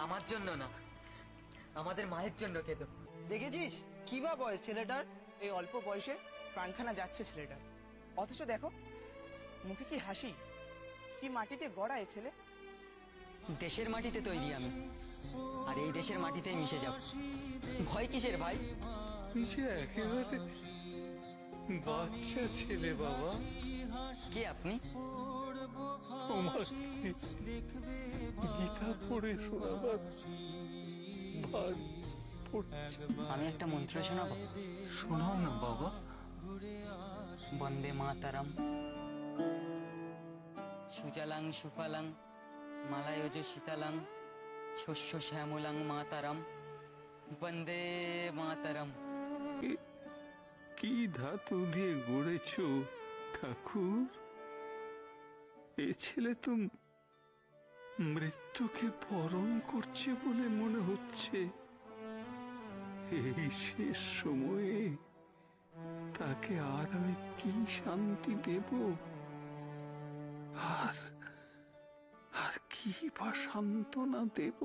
আমার জন্য না, আমাদের মায়ের জন্য কেঁদো। দেখেছিস কি বা বয়স ছেলেটার? এই অল্প বয়সে প্রাণখানা যাচ্ছে ছেলেটার, অথচ দেখো মুখে কি হাসি, কি মাটিতে গড়া এ ছেলে। দেশের মাটিতে তৈরি আমি, আর এই দেশের মাটিতেই মিশে যাব। ভয় কিসের ভাই? যে একেবারে বাচ্চা ছেলে বাবা। কে আপনি? তোমাকে গীতা পড়ে শোনাবার ভার পড়ছে। আমি একটা মন্ত্র শোনাবো? শোনাও না বাবা। বন্দে মাতারাম, সুজলাং সুফলাং মালায়জ শীতলাং শস্য শ্যামলাং মাতারাম, বন্দে মাতারাম। কি ধাতু দিয়ে গড়েছ ঠাকুর? এ ছেলে তো মৃত্যুকে বরণ করছে বলে মনে হচ্ছে। এই শেষ সময়ে তাকে আর আমি কি শান্তি দেব? আর আর কি বা সান্ত্বনা দেব?